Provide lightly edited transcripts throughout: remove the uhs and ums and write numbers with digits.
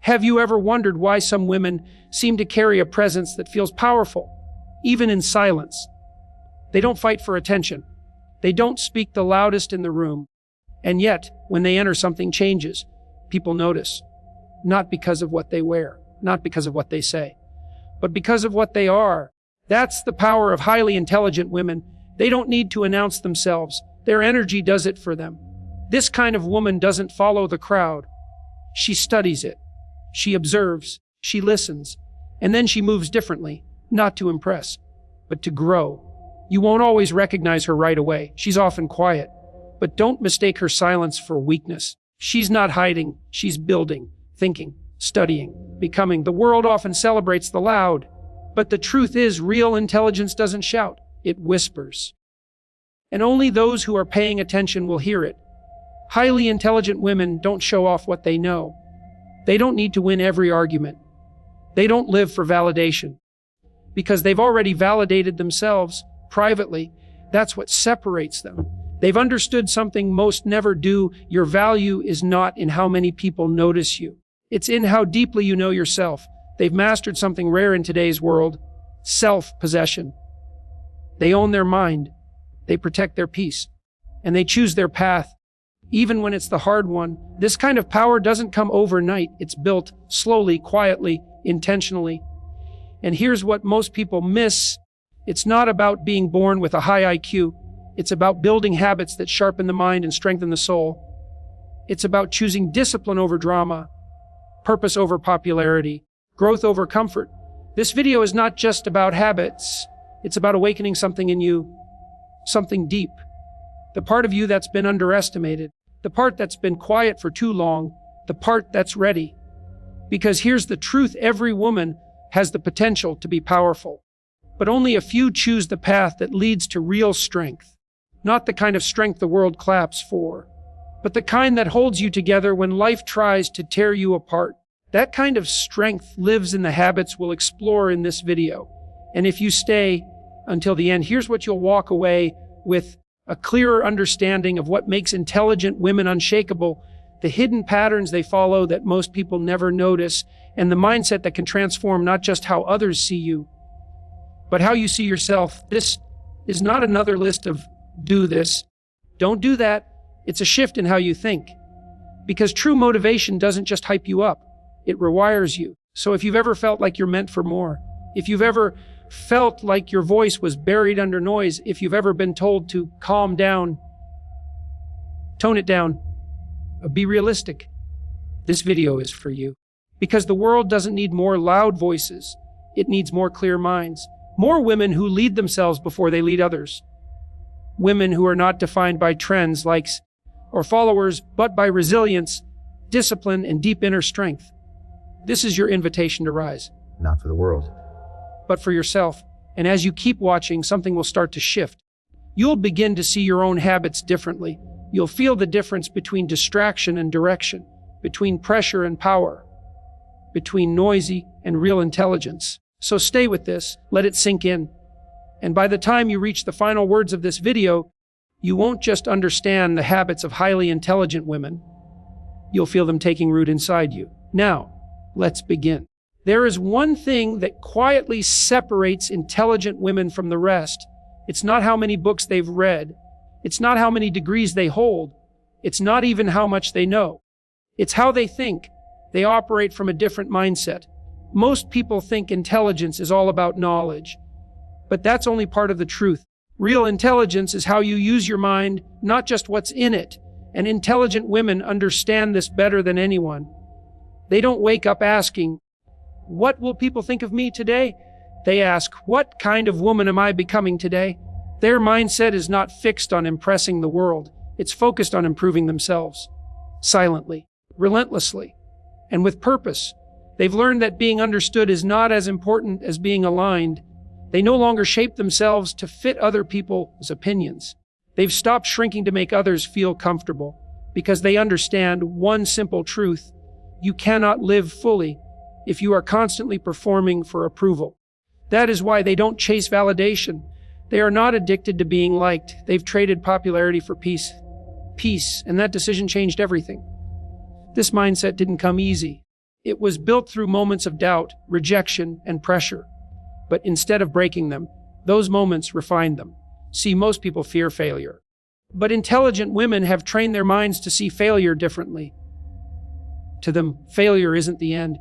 Have you ever wondered why some women seem to carry a presence that feels powerful, even in silence? They don't fight for attention. They don't speak the loudest in the room. And yet, when they enter, something changes. People notice. Not because of what they wear, not because of what they say, but because of what they are. That's the power of highly intelligent women. They don't need to announce themselves. Their energy does it for them. This kind of woman doesn't follow the crowd. She studies it. She observes. She listens. And then she moves differently, not to impress, but to grow. You won't always recognize her right away. She's often quiet. But don't mistake her silence for weakness. She's not hiding. She's building, thinking, studying, becoming. The world often celebrates the loud. But the truth is, real intelligence doesn't shout. It whispers. And only those who are paying attention will hear it. Highly intelligent women don't show off what they know. They don't need to win every argument. They don't live for validation. Because they've already validated themselves privately. That's what separates them. They've understood something most never do. Your value is not in how many people notice you. It's in how deeply you know yourself. They've mastered something rare in today's world: self-possession. They own their mind. They protect their peace. And they choose their path, even when it's the hard one. This kind of power doesn't come overnight. It's built slowly, quietly, intentionally. And here's what most people miss. It's not about being born with a high IQ. It's about building habits that sharpen the mind and strengthen the soul. It's about choosing discipline over drama, purpose over popularity, growth over comfort. This video is not just about habits. It's about awakening something in you, something deep. The part of you that's been underestimated, the part that's been quiet for too long, the part that's ready. Because here's the truth: every woman has the potential to be powerful. But only a few choose the path that leads to real strength. Not the kind of strength the world claps for, but the kind that holds you together when life tries to tear you apart. That kind of strength lives in the habits we'll explore in this video. And if you stay until the end, here's what you'll walk away with: a clearer understanding of what makes intelligent women unshakable, the hidden patterns they follow that most people never notice, and the mindset that can transform not just how others see you, but how you see yourself. This is not another list of do this, don't do that. It's a shift in how you think. Because true motivation doesn't just hype you up, it rewires you. So if you've ever felt like you're meant for more, if you've ever felt like your voice was buried under noise, if you've ever been told to calm down, tone it down, be realistic, this video is for you. Because the world doesn't need more loud voices, it needs more clear minds. More women who lead themselves before they lead others. Women who are not defined by trends, likes, or followers, but by resilience, discipline, and deep inner strength. This is your invitation to rise. Not for the world, but for yourself. And as you keep watching, something will start to shift. You'll begin to see your own habits differently. You'll feel the difference between distraction and direction, between pressure and power, between noisy and real intelligence. So stay with this, let it sink in. And by the time you reach the final words of this video, you won't just understand the habits of highly intelligent women. You'll feel them taking root inside you. Now, let's begin. There is one thing that quietly separates intelligent women from the rest. It's not how many books they've read. It's not how many degrees they hold. It's not even how much they know. It's how they think. They operate from a different mindset. Most people think intelligence is all about knowledge. But that's only part of the truth. Real intelligence is how you use your mind, not just what's in it. And intelligent women understand this better than anyone. They don't wake up asking, "What will people think of me today?" They ask, "What kind of woman am I becoming today?" Their mindset is not fixed on impressing the world. It's focused on improving themselves. Silently, relentlessly, and with purpose. They've learned that being understood is not as important as being aligned. They no longer shape themselves to fit other people's opinions. They've stopped shrinking to make others feel comfortable because they understand one simple truth: you cannot live fully if you are constantly performing for approval. That is why they don't chase validation. They are not addicted to being liked. They've traded popularity for peace. Peace, and that decision changed everything. This mindset didn't come easy. It was built through moments of doubt, rejection, and pressure. But instead of breaking them, those moments refined them. See, most people fear failure. But intelligent women have trained their minds to see failure differently. To them, failure isn't the end.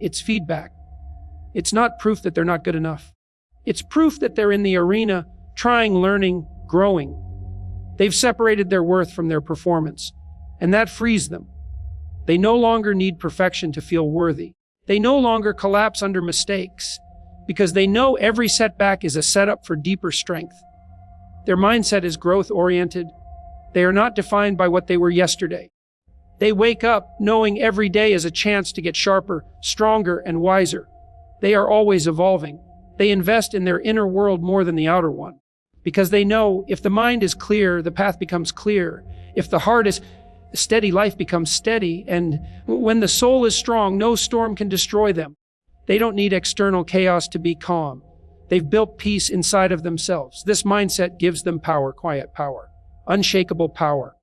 It's feedback. It's not proof that they're not good enough. It's proof that they're in the arena, trying, learning, growing. They've separated their worth from their performance, and that frees them. They no longer need perfection to feel worthy. They no longer collapse under mistakes, because they know every setback is a setup for deeper strength. Their mindset is growth-oriented. They are not defined by what they were yesterday. They wake up knowing every day is a chance to get sharper, stronger, and wiser. They are always evolving. They invest in their inner world more than the outer one, because they know if the mind is clear, the path becomes clear. If the heart is steady, life becomes steady. And when the soul is strong, no storm can destroy them. They don't need external chaos to be calm. They've built peace inside of themselves. This mindset gives them power, quiet power, unshakable power.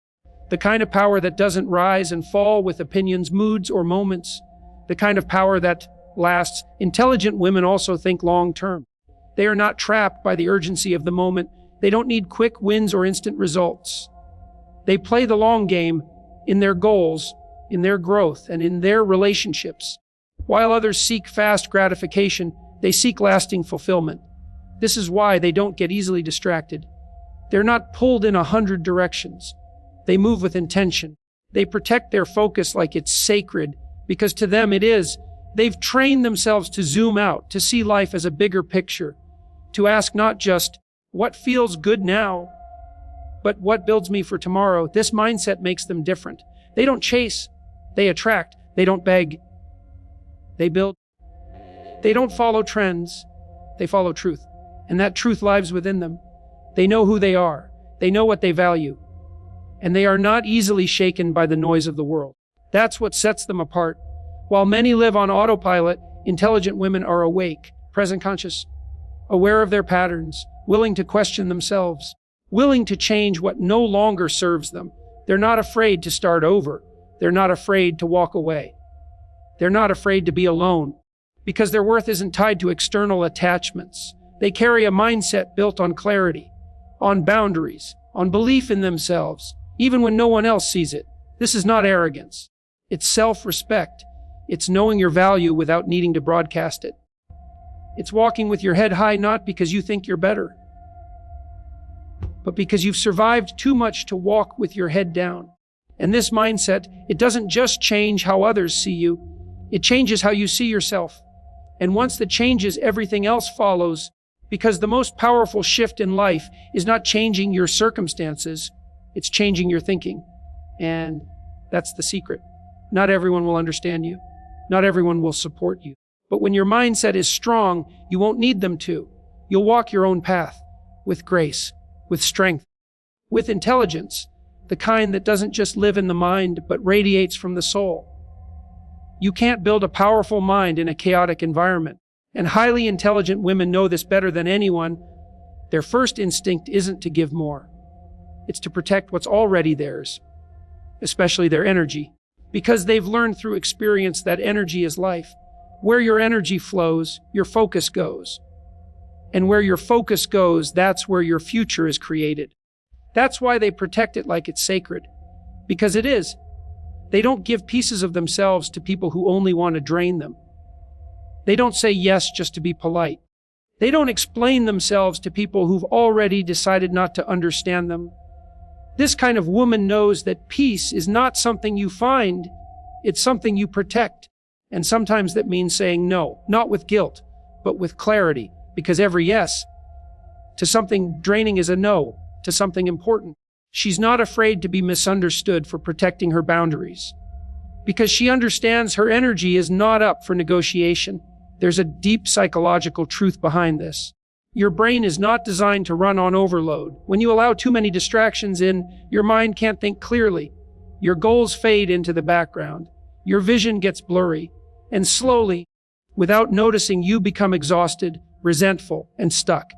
The kind of power that doesn't rise and fall with opinions, moods, or moments. The kind of power that lasts. Intelligent women also think long-term. They are not trapped by the urgency of the moment. They don't need quick wins or instant results. They play the long game in their goals, in their growth, and in their relationships. While others seek fast gratification, they seek lasting fulfillment. This is why they don't get easily distracted. They're not pulled in 100 directions. They move with intention. They protect their focus like it's sacred, because to them it is. They've trained themselves to zoom out, to see life as a bigger picture, to ask not just, what feels good now, but what builds me for tomorrow. This mindset makes them different. They don't chase, they attract. They don't beg, they build. They don't follow trends, they follow truth. And that truth lives within them. They know who they are, they know what they value, and they are not easily shaken by the noise of the world. That's what sets them apart. While many live on autopilot, intelligent women are awake, present conscious, aware of their patterns, willing to question themselves, willing to change what no longer serves them. They're not afraid to start over. They're not afraid to walk away. They're not afraid to be alone, because their worth isn't tied to external attachments. They carry a mindset built on clarity, on boundaries, on belief in themselves, even when no one else sees it. This is not arrogance. It's self-respect. It's knowing your value without needing to broadcast it. It's walking with your head high, not because you think you're better, but because you've survived too much to walk with your head down. And this mindset, it doesn't just change how others see you, it changes how you see yourself. And once that changes, everything else follows, because the most powerful shift in life is not changing your circumstances, it's changing your thinking. And that's the secret. Not everyone will understand you. Not everyone will support you. But when your mindset is strong, you won't need them to. You'll walk your own path with grace, with strength, with intelligence, the kind that doesn't just live in the mind, but radiates from the soul. You can't build a powerful mind in a chaotic environment. And highly intelligent women know this better than anyone. Their first instinct isn't to give more. It's to protect what's already theirs, especially their energy, because they've learned through experience that energy is life. Where your energy flows, your focus goes. And where your focus goes, that's where your future is created. That's why they protect it like it's sacred, because it is. They don't give pieces of themselves to people who only want to drain them. They don't say yes just to be polite. They don't explain themselves to people who've already decided not to understand them. This kind of woman knows that peace is not something you find, it's something you protect. And sometimes that means saying no, not with guilt, but with clarity, because every yes to something draining is a no to something important. She's not afraid to be misunderstood for protecting her boundaries, because she understands her energy is not up for negotiation. There's a deep psychological truth behind this. Your brain is not designed to run on overload. When you allow too many distractions in, your mind can't think clearly. Your goals fade into the background. Your vision gets blurry. And slowly, without noticing, you become exhausted, resentful, and stuck.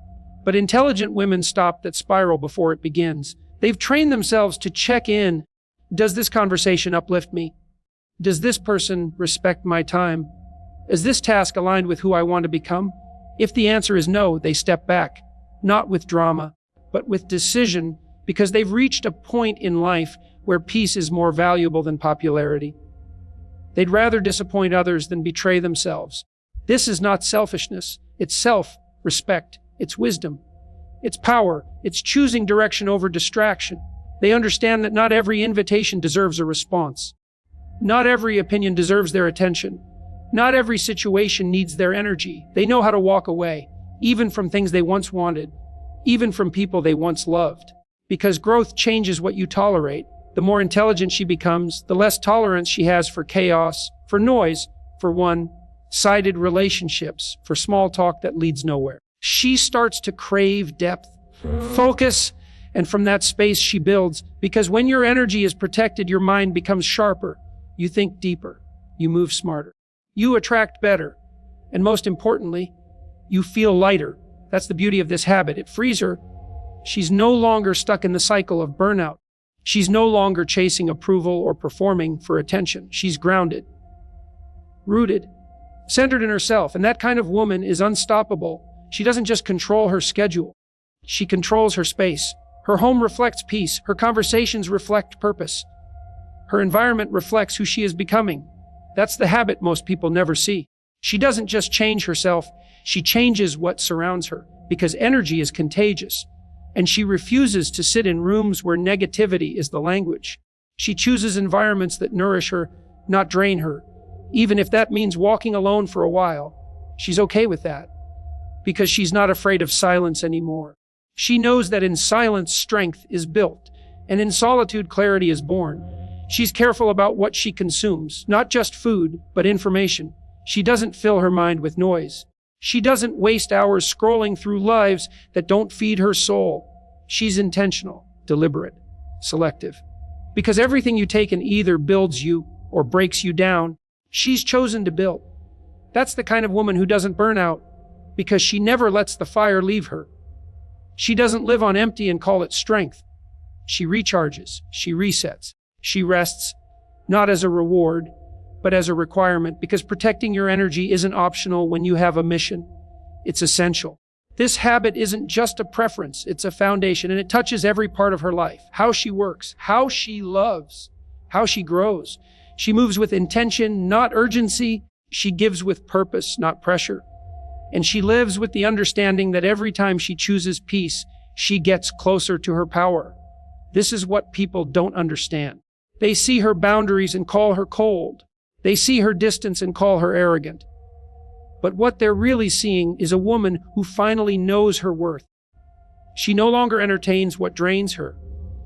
But intelligent women stop that spiral before it begins. They've trained themselves to check in. Does this conversation uplift me? Does this person respect my time? Is this task aligned with who I want to become? If the answer is no, they step back, not with drama, but with decision, because they've reached a point in life where peace is more valuable than popularity. They'd rather disappoint others than betray themselves. This is not selfishness. It's self-respect. It's wisdom. It's power. It's choosing direction over distraction. They understand that not every invitation deserves a response. Not every opinion deserves their attention. Not every situation needs their energy. They know how to walk away, even from things they once wanted, even from people they once loved. Because growth changes what you tolerate. The more intelligent she becomes, the less tolerance she has for chaos, for noise, for one-sided relationships, for small talk that leads nowhere. She starts to crave depth, focus, and from that space she builds, because when your energy is protected, your mind becomes sharper. You think deeper. You move smarter. You attract better. And most importantly, you feel lighter. That's the beauty of this habit. It frees her. She's no longer stuck in the cycle of burnout. She's no longer chasing approval or performing for attention. She's grounded, rooted, centered in herself. And that kind of woman is unstoppable. She doesn't just control her schedule. She controls her space. Her home reflects peace. Her conversations reflect purpose. Her environment reflects who she is becoming. That's the habit most people never see. She doesn't just change herself, she changes what surrounds her, because energy is contagious. And she refuses to sit in rooms where negativity is the language. She chooses environments that nourish her, not drain her. Even if that means walking alone for a while, she's okay with that, because she's not afraid of silence anymore. She knows that in silence, strength is built, and in solitude, clarity is born. She's careful about what she consumes, not just food, but information. She doesn't fill her mind with noise. She doesn't waste hours scrolling through lives that don't feed her soul. She's intentional, deliberate, selective. Because everything you take in either builds you or breaks you down, she's chosen to build. That's the kind of woman who doesn't burn out, because she never lets the fire leave her. She doesn't live on empty and call it strength. She recharges, she resets. She rests, not as a reward, but as a requirement, because protecting your energy isn't optional when you have a mission. It's essential. This habit isn't just a preference, it's a foundation, and it touches every part of her life. How she works, how she loves, how she grows. She moves with intention, not urgency. She gives with purpose, not pressure. And she lives with the understanding that every time she chooses peace, she gets closer to her power. This is what people don't understand. They see her boundaries and call her cold. They see her distance and call her arrogant. But what they're really seeing is a woman who finally knows her worth. She no longer entertains what drains her.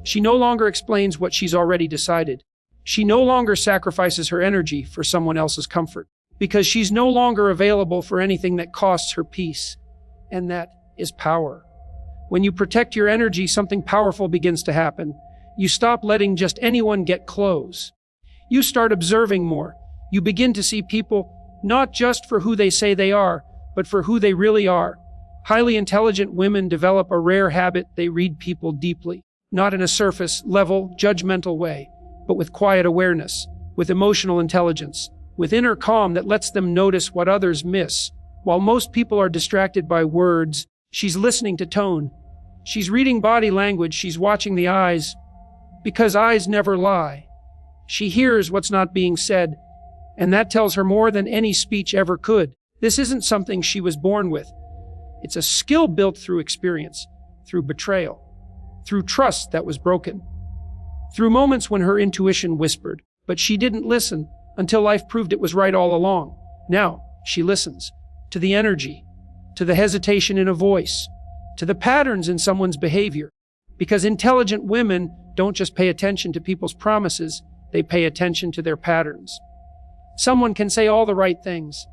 She no longer explains what she's already decided. She no longer sacrifices her energy for someone else's comfort, because she's no longer available for anything that costs her peace. And that is power. When you protect your energy, something powerful begins to happen. You stop letting just anyone get close. You start observing more. You begin to see people not just for who they say they are, but for who they really are. Highly intelligent women develop a rare habit. They read people deeply, not in a surface-level, judgmental way, but with quiet awareness, with emotional intelligence, with inner calm that lets them notice what others miss. While most people are distracted by words, she's listening to tone. She's reading body language. She's watching the eyes, because eyes never lie. She hears what's not being said, and that tells her more than any speech ever could. This isn't something she was born with. It's a skill built through experience, through betrayal, through trust that was broken, through moments when her intuition whispered, but she didn't listen until life proved it was right all along. Now, she listens to the energy, to the hesitation in a voice, to the patterns in someone's behavior. Because intelligent women don't just pay attention to people's promises, they pay attention to their patterns. Someone can say all the right things,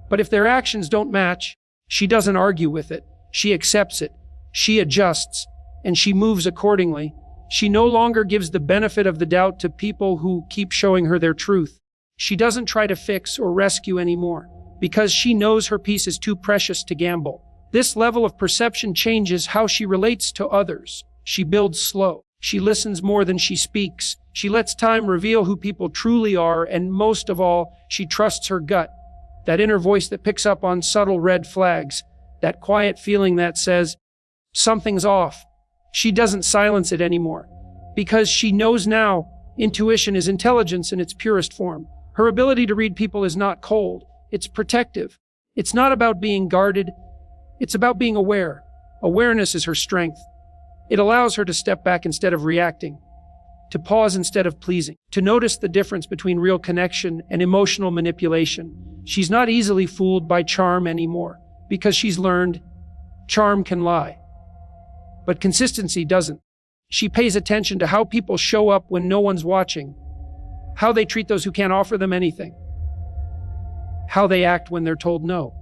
but if their actions don't match, she doesn't argue with it. She accepts it. She adjusts, and she moves accordingly. She no longer gives the benefit of the doubt to people who keep showing her their truth. She doesn't try to fix or rescue anymore, because she knows her peace is too precious to gamble. This level of perception changes how she relates to others. She builds slow. She listens more than she speaks. She lets time reveal who people truly are, and most of all, she trusts her gut, that inner voice that picks up on subtle red flags, that quiet feeling that says, something's off. She doesn't silence it anymore, because she knows now intuition is intelligence in its purest form. Her ability to read people is not cold, it's protective. It's not about being guarded, it's about being aware. Awareness is her strength. It allows her to step back instead of reacting, to pause instead of pleasing, to notice the difference between real connection and emotional manipulation. She's not easily fooled by charm anymore, because she's learned charm can lie, but consistency doesn't. She pays attention to how people show up when no one's watching, how they treat those who can't offer them anything, how they act when they're told no.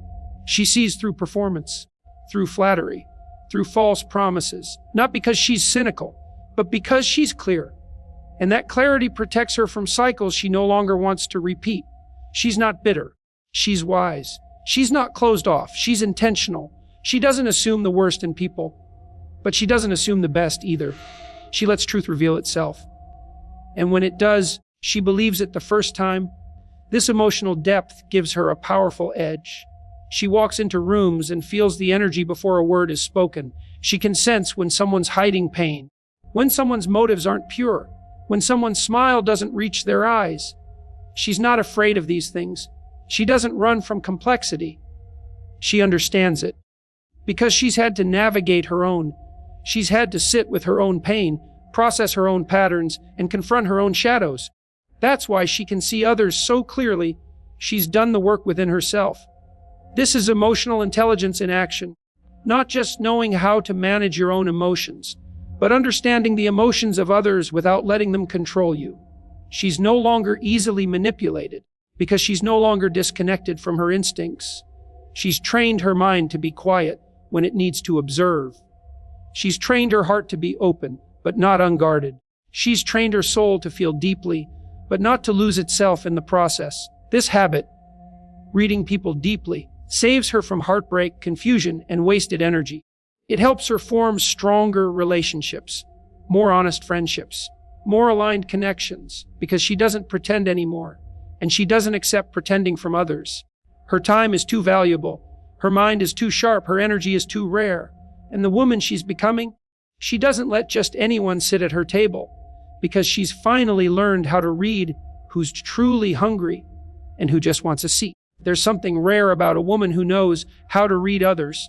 She sees through performance, through flattery, through false promises, not because she's cynical, but because she's clear. And that clarity protects her from cycles she no longer wants to repeat. She's not bitter. She's wise. She's not closed off. She's intentional. She doesn't assume the worst in people, but she doesn't assume the best either. She lets truth reveal itself. And when it does, she believes it the first time. This emotional depth gives her a powerful edge. She walks into rooms and feels the energy before a word is spoken. She can sense when someone's hiding pain, when someone's motives aren't pure, when someone's smile doesn't reach their eyes. She's not afraid of these things. She doesn't run from complexity. She understands it. Because she's had to navigate her own. She's had to sit with her own pain, process her own patterns, and confront her own shadows. That's why she can see others so clearly. She's done the work within herself. This is emotional intelligence in action. Not just knowing how to manage your own emotions, but understanding the emotions of others without letting them control you. She's no longer easily manipulated because she's no longer disconnected from her instincts. She's trained her mind to be quiet when it needs to observe. She's trained her heart to be open, but not unguarded. She's trained her soul to feel deeply, but not to lose itself in the process. This habit, reading people deeply, saves her from heartbreak, confusion, and wasted energy. It helps her form stronger relationships, more honest friendships, more aligned connections, because she doesn't pretend anymore, and she doesn't accept pretending from others. Her time is too valuable, her mind is too sharp, her energy is too rare, and the woman she's becoming, she doesn't let just anyone sit at her table, because she's finally learned how to read who's truly hungry and who just wants a seat. There's something rare about a woman who knows how to read others.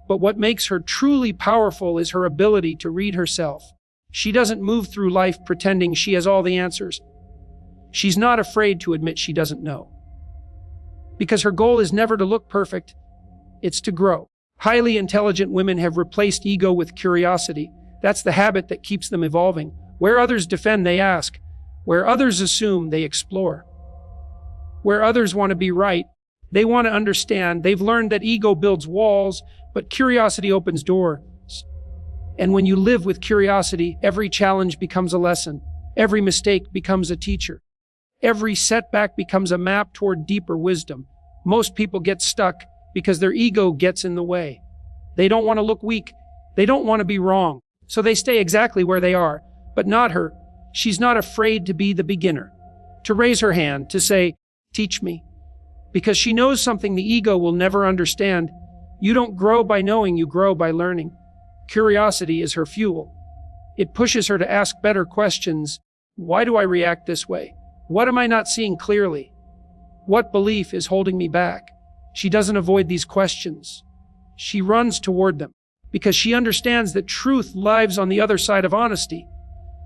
But what makes her truly powerful is her ability to read herself. She doesn't move through life pretending she has all the answers. She's not afraid to admit she doesn't know. Because her goal is never to look perfect, it's to grow. Highly intelligent women have replaced ego with curiosity. That's the habit that keeps them evolving. Where others defend, they ask. Where others assume, they explore. Where others want to be right, they want to understand. They've learned that ego builds walls, but curiosity opens doors. And when you live with curiosity, every challenge becomes a lesson. Every mistake becomes a teacher. Every setback becomes a map toward deeper wisdom. Most people get stuck because their ego gets in the way. They don't want to look weak. They don't want to be wrong. So they stay exactly where they are. But not her. She's not afraid to be the beginner, to raise her hand, to say, teach me. Because she knows something the ego will never understand. You don't grow by knowing, you grow by learning. Curiosity is her fuel. It pushes her to ask better questions. Why do I react this way? What am I not seeing clearly? What belief is holding me back? She doesn't avoid these questions. She runs toward them because she understands that truth lives on the other side of honesty.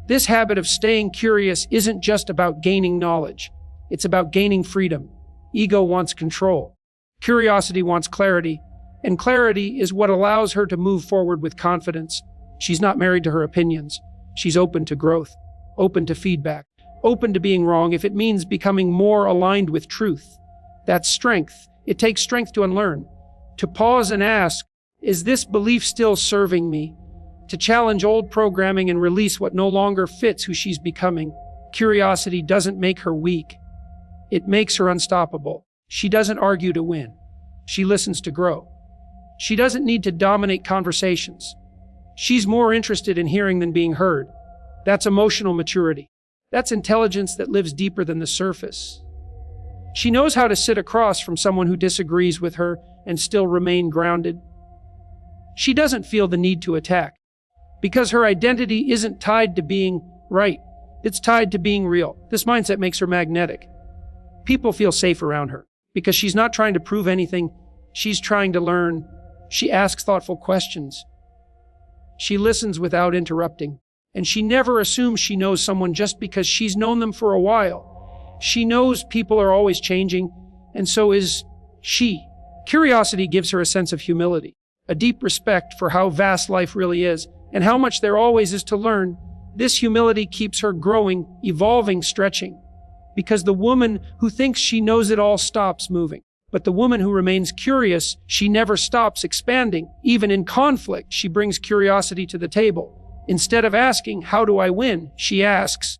This habit of staying curious isn't just about gaining knowledge. It's about gaining freedom. Ego wants control. Curiosity wants clarity. And clarity is what allows her to move forward with confidence. She's not married to her opinions. She's open to growth, open to feedback, open to being wrong if it means becoming more aligned with truth. That's strength. It takes strength to unlearn, to pause and ask, is this belief still serving me? To challenge old programming and release what no longer fits who she's becoming. Curiosity doesn't make her weak. It makes her unstoppable. She doesn't argue to win. She listens to grow. She doesn't need to dominate conversations. She's more interested in hearing than being heard. That's emotional maturity. That's intelligence that lives deeper than the surface. She knows how to sit across from someone who disagrees with her and still remain grounded. She doesn't feel the need to attack, because her identity isn't tied to being right. It's tied to being real. This mindset makes her magnetic. People feel safe around her because she's not trying to prove anything. She's trying to learn. She asks thoughtful questions. She listens without interrupting. And she never assumes she knows someone just because she's known them for a while. She knows people are always changing, and so is she. Curiosity gives her a sense of humility, a deep respect for how vast life really is, and how much there always is to learn. This humility keeps her growing, evolving, stretching. Because the woman who thinks she knows it all stops moving. But the woman who remains curious, she never stops expanding. Even in conflict, she brings curiosity to the table. Instead of asking, "How do I win?" she asks,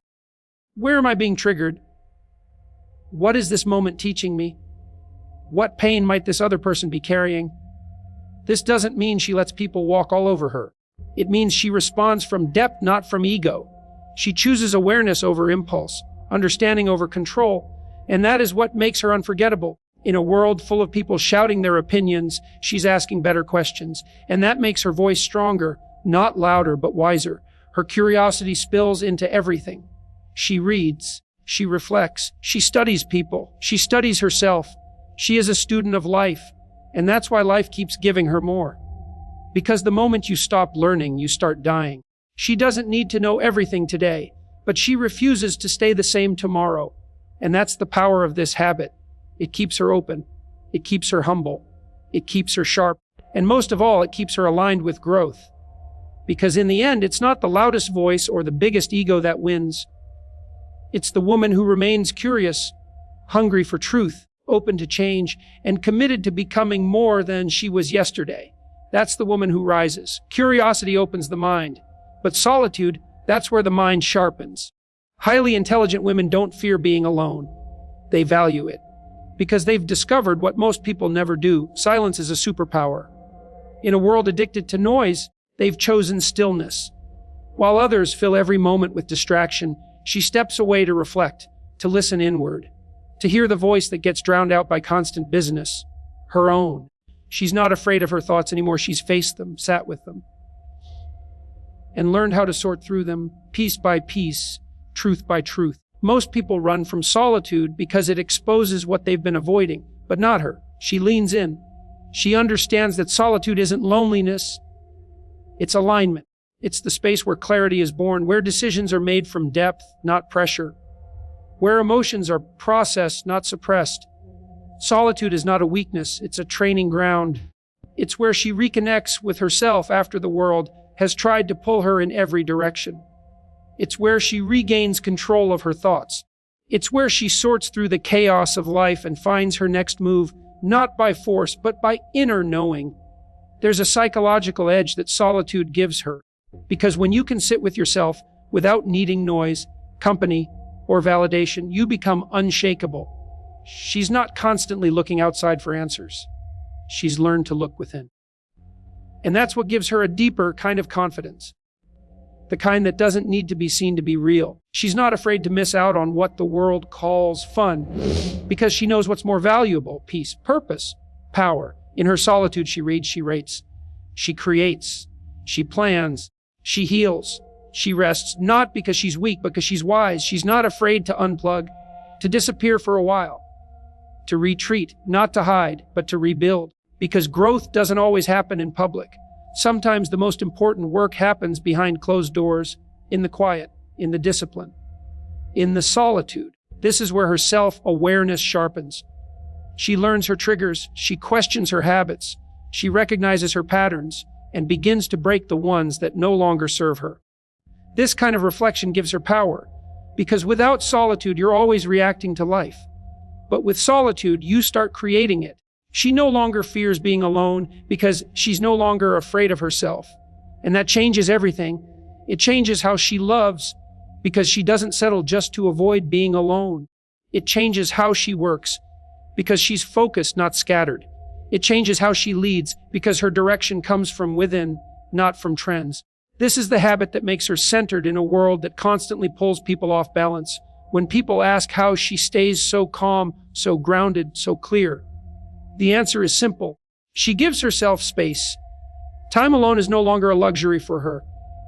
"Where am I being triggered? What is this moment teaching me? What pain might this other person be carrying?" This doesn't mean she lets people walk all over her. It means she responds from depth, not from ego. She chooses awareness over impulse, understanding over control, and that is what makes her unforgettable. In a world full of people shouting their opinions, she's asking better questions, and that makes her voice stronger, not louder, but wiser. Her curiosity spills into everything. She reads, she reflects, she studies people, she studies herself. She is a student of life, and that's why life keeps giving her more. Because the moment you stop learning, you start dying. She doesn't need to know everything today, but she refuses to stay the same tomorrow. And that's the power of this habit. It keeps her open. It keeps her humble. It keeps her sharp. And most of all, it keeps her aligned with growth. Because in the end, it's not the loudest voice or the biggest ego that wins. It's the woman who remains curious, hungry for truth, open to change, and committed to becoming more than she was yesterday. That's the woman who rises. Curiosity opens the mind. But solitude, that's where the mind sharpens. Highly intelligent women don't fear being alone. They value it. Because they've discovered what most people never do. Silence is a superpower. In a world addicted to noise, they've chosen stillness. While others fill every moment with distraction, she steps away to reflect, to listen inward, to hear the voice that gets drowned out by constant business, her own. She's not afraid of her thoughts anymore. She's faced them, sat with them, and learned how to sort through them, piece by piece, truth by truth. Most people run from solitude because it exposes what they've been avoiding, but not her. She leans in. She understands that solitude isn't loneliness, it's alignment. It's the space where clarity is born, where decisions are made from depth, not pressure, where emotions are processed, not suppressed. Solitude is not a weakness, it's a training ground. It's where she reconnects with herself after the world has tried to pull her in every direction. It's where she regains control of her thoughts. It's where she sorts through the chaos of life and finds her next move, not by force, but by inner knowing. There's a psychological edge that solitude gives her, because when you can sit with yourself without needing noise, company, or validation, you become unshakable. She's not constantly looking outside for answers. She's learned to look within. And that's what gives her a deeper kind of confidence. The kind that doesn't need to be seen to be real. She's not afraid to miss out on what the world calls fun, because she knows what's more valuable: peace, purpose, power. In her solitude, she reads, she rates, she creates, she plans, she heals, she rests, not because she's weak, but because she's wise. She's not afraid to unplug, to disappear for a while, to retreat, not to hide, but to rebuild. Because growth doesn't always happen in public. Sometimes the most important work happens behind closed doors, in the quiet, in the discipline, in the solitude. This is where her self-awareness sharpens. She learns her triggers, she questions her habits, she recognizes her patterns, and begins to break the ones that no longer serve her. This kind of reflection gives her power, because without solitude, you're always reacting to life. But with solitude, you start creating it. She no longer fears being alone because she's no longer afraid of herself. And that changes everything. It changes how she loves because she doesn't settle just to avoid being alone. It changes how she works because she's focused, not scattered. It changes how she leads because her direction comes from within, not from trends. This is the habit that makes her centered in a world that constantly pulls people off balance. When people ask how she stays so calm, so grounded, so clear, the answer is simple. She gives herself space. Time alone is no longer a luxury for her.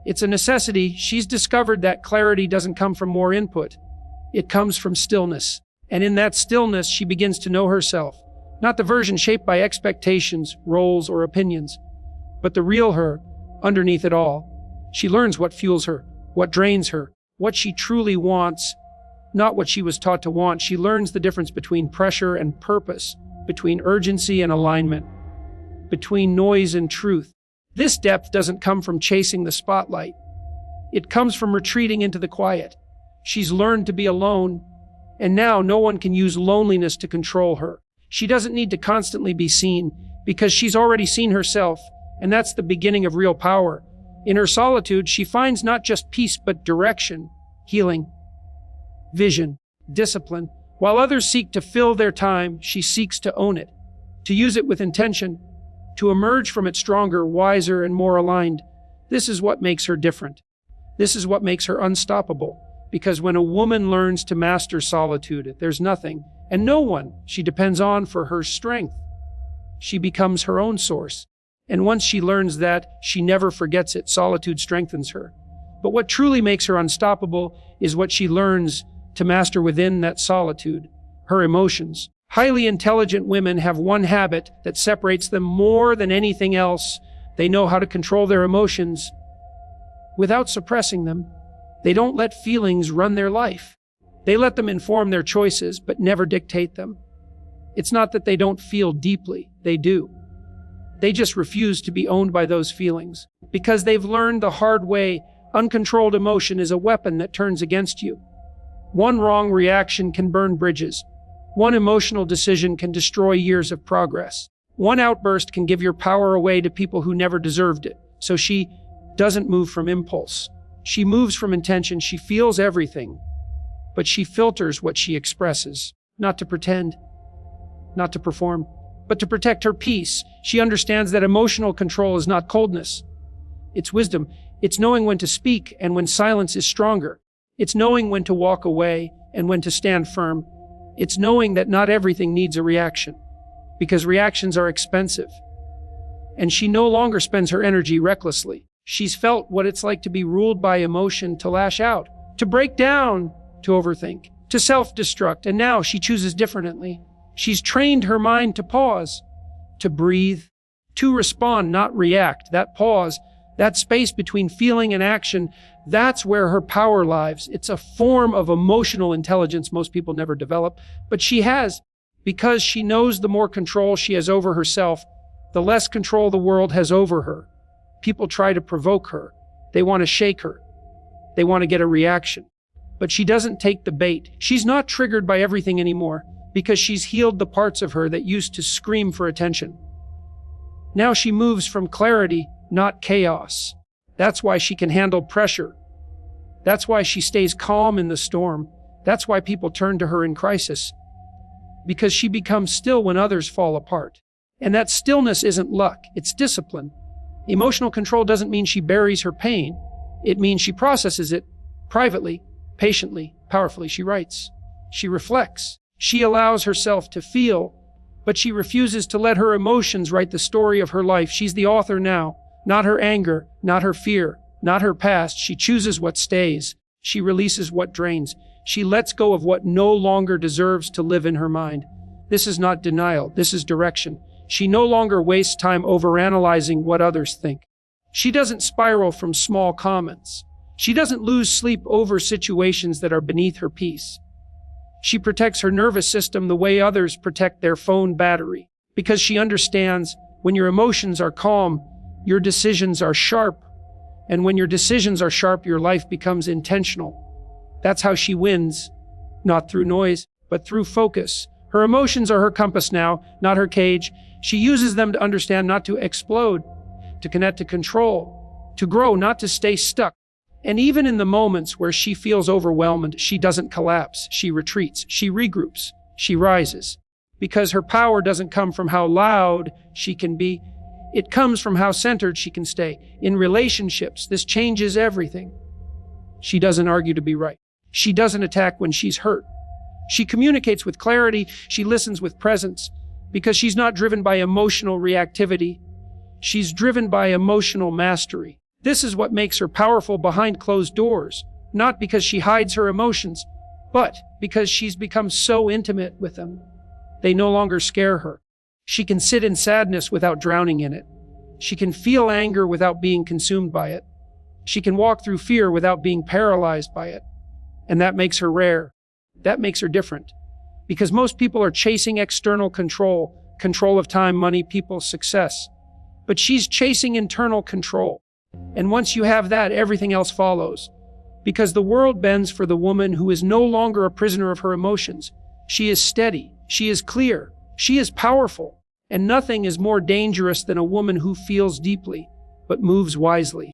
It's a necessity. She's discovered that clarity doesn't come from more input. It comes from stillness. And in that stillness, she begins to know herself. Not the version shaped by expectations, roles, or opinions, but the real her, underneath it all. She learns what fuels her, what drains her, what she truly wants, not what she was taught to want. She learns the difference between pressure and purpose, between urgency and alignment, between noise and truth. This depth doesn't come from chasing the spotlight. It comes from retreating into the quiet. She's learned to be alone, and now no one can use loneliness to control her. She doesn't need to constantly be seen because she's already seen herself, and that's the beginning of real power. In her solitude, she finds not just peace but direction, healing, vision, discipline. While others seek to fill their time, she seeks to own it, to use it with intention, to emerge from it stronger, wiser, and more aligned. This is what makes her different. This is what makes her unstoppable. Because when a woman learns to master solitude, there's nothing and no one she depends on for her strength. She becomes her own source. And once she learns that, she never forgets it. Solitude strengthens her. But what truly makes her unstoppable is what she learns to master within that solitude, her emotions. Highly intelligent women have one habit that separates them more than anything else. They know how to control their emotions without suppressing them. They don't let feelings run their life. They let them inform their choices, but never dictate them. It's not that they don't feel deeply. They do. They just refuse to be owned by those feelings. Because they've learned the hard way, uncontrolled emotion is a weapon that turns against you. One wrong reaction can burn bridges. One emotional decision can destroy years of progress. One outburst can give your power away to people who never deserved it. So she doesn't move from impulse. She moves from intention. She feels everything, but she filters what she expresses, not to pretend, not to perform, but to protect her peace. She understands that emotional control is not coldness. It's wisdom. It's knowing when to speak and when silence is stronger. It's knowing when to walk away and when to stand firm. It's knowing that not everything needs a reaction, because reactions are expensive. And she no longer spends her energy recklessly. She's felt what it's like to be ruled by emotion, to lash out, to break down, to overthink, to self-destruct, and now she chooses differently. She's trained her mind to pause, to breathe, to respond, not react. That pause, that space between feeling and action, that's where her power lies. It's a form of emotional intelligence most people never develop, but she has, because she knows the more control she has over herself, the less control the world has over her. People try to provoke her. They want to shake her. They want to get a reaction. But she doesn't take the bait. She's not triggered by everything anymore because she's healed the parts of her that used to scream for attention. Now she moves from clarity, not chaos. That's why she can handle pressure. That's why she stays calm in the storm. That's why people turn to her in crisis. Because she becomes still when others fall apart. And that stillness isn't luck, it's discipline. Emotional control doesn't mean she buries her pain. It means she processes it privately, patiently, powerfully. She writes. She reflects. She allows herself to feel, but she refuses to let her emotions write the story of her life. She's the author now, not her anger, not her fear, not her past. She chooses what stays. She releases what drains. She lets go of what no longer deserves to live in her mind. This is not denial. This is direction. She no longer wastes time overanalyzing what others think. She doesn't spiral from small comments. She doesn't lose sleep over situations that are beneath her peace. She protects her nervous system the way others protect their phone battery, because she understands when your emotions are calm, your decisions are sharp. And when your decisions are sharp, your life becomes intentional. That's how she wins, not through noise, but through focus. Her emotions are her compass now, not her cage. She uses them to understand, not to explode, to connect, to control, to grow, not to stay stuck. And even in the moments where she feels overwhelmed, she doesn't collapse. She retreats. She regroups. She rises. Because her power doesn't come from how loud she can be. It comes from how centered she can stay. In relationships, this changes everything. She doesn't argue to be right. She doesn't attack when she's hurt. She communicates with clarity. She listens with presence because she's not driven by emotional reactivity. She's driven by emotional mastery. This is what makes her powerful behind closed doors, not because she hides her emotions, but because she's become so intimate with them. They no longer scare her. She can sit in sadness without drowning in it. She can feel anger without being consumed by it. She can walk through fear without being paralyzed by it. And that makes her rare. That makes her different. Because most people are chasing external control of time, money, people, success. But she's chasing internal control. And once you have that, everything else follows. Because the world bends for the woman who is no longer a prisoner of her emotions. She is steady. She is clear. She is powerful. And nothing is more dangerous than a woman who feels deeply, but moves wisely.